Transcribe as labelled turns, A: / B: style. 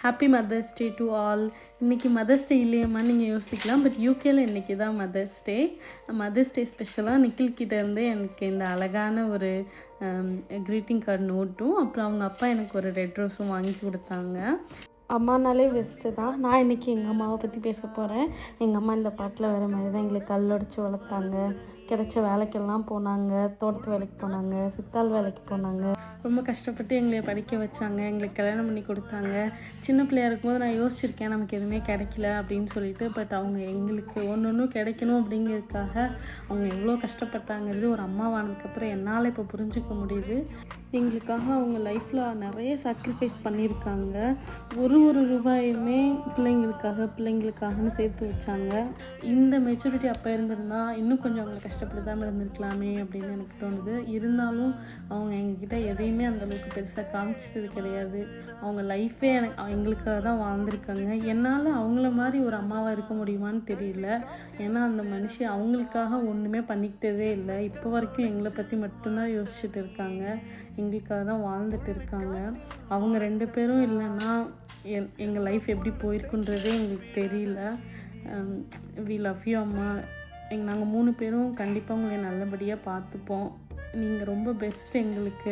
A: Happy mother's day to all. இன்றைக்கி mother's day இல்லையம்மா நீங்கள் யோசிக்கலாம், பட் யூகேல இன்றைக்கி தான் மதர்ஸ் டே. மதர்ஸ் டே ஸ்பெஷலாக நிக்கில்கிட்டேருந்து எனக்கு இந்த அழகான ஒரு க்ரீட்டிங் கார்டு நோட்டும், அப்புறம் அவங்க அப்பா எனக்கு ஒரு ரெட் ரோஸும் வாங்கி கொடுத்தாங்க. அம்மானாலே பெஸ்ட்டு தான். நான் இன்றைக்கி எங்கள் அம்மாவை பற்றி பேச போகிறேன். எங்கள் அம்மா இந்த பாட்டில் வர மாதிரி தான் எங்களுக்கு கல்லொடைச்சி வளர்த்தாங்க. கிடைச்ச வேலைக்கெல்லாம் போனாங்க, தோட்டத்து வேலைக்கு போனாங்க, சித்தாள் வேலைக்கு போனாங்க. ரொம்ப கஷ்டப்பட்டு எங்களை படிக்க வச்சாங்க, எங்களுக்கு கல்யாணம் பண்ணி கொடுத்தாங்க. சின்ன பிள்ளையா இருக்கும்போது நான் யோசிச்சிருக்கேன் நமக்கு எதுவுமே கிடைக்கல அப்படின்னு சொல்லிட்டு. பட் அவங்க எங்களுக்கு ஒன்று கிடைக்கணும் அப்படிங்கிறதுக்காக அவங்க எவ்வளோ கஷ்டப்பட்டாங்கிறது ஒரு அம்மாவானதுக்கப்புறம் என்னால் இப்போ புரிஞ்சுக்க முடியுது. எங்களுக்காக அவங்க லைஃப்பில் நிறைய சாக்ரிஃபைஸ் பண்ணியிருக்காங்க. ஒரு ரூபாயுமே பிள்ளைங்களுக்காகன்னு சேர்த்து வச்சாங்க. இந்த மெச்சூரிட்டி அப்போ இருந்திருந்தால் இன்னும் கொஞ்சம் அவங்களை கஷ்டப்படாமல் இருந்திருக்கலாமே அப்படின்னு எனக்கு தோணுது. இருந்தாலும் அவங்க எங்ககிட்ட எதையுமே அந்தளவுக்கு பெருசாக காமிச்சது கிடையாது. அவங்க லைஃபே எங்களுக்காக தான் வாழ்ந்திருக்காங்க. என்னால் அவங்கள மாதிரி ஒரு அம்மாவாக இருக்க முடியுமான்னு தெரியல. ஏன்னா அந்த மனுஷி அவங்களுக்காக ஒன்றுமே பண்ணிக்கிட்டதே இல்லை. இப்போ வரைக்கும் எங்களை பற்றி மட்டும்தான் யோசிச்சுட்டு இருக்காங்க, எங்களுக்காக தான் வாழ்ந்துட்டு இருக்காங்க. அவங்க 2 பேரும் இல்லைன்னா எங்கள் லைஃப் எப்படி போயிருக்குன்றதே எங்களுக்கு தெரியல. வி லவ் யூ அம்மா. நாங்கள் 3 பேரும் கண்டிப்பாக உங்களை நல்லபடியாக பார்த்துப்போம். நீங்கள் ரொம்ப பெஸ்ட் எங்களுக்கு.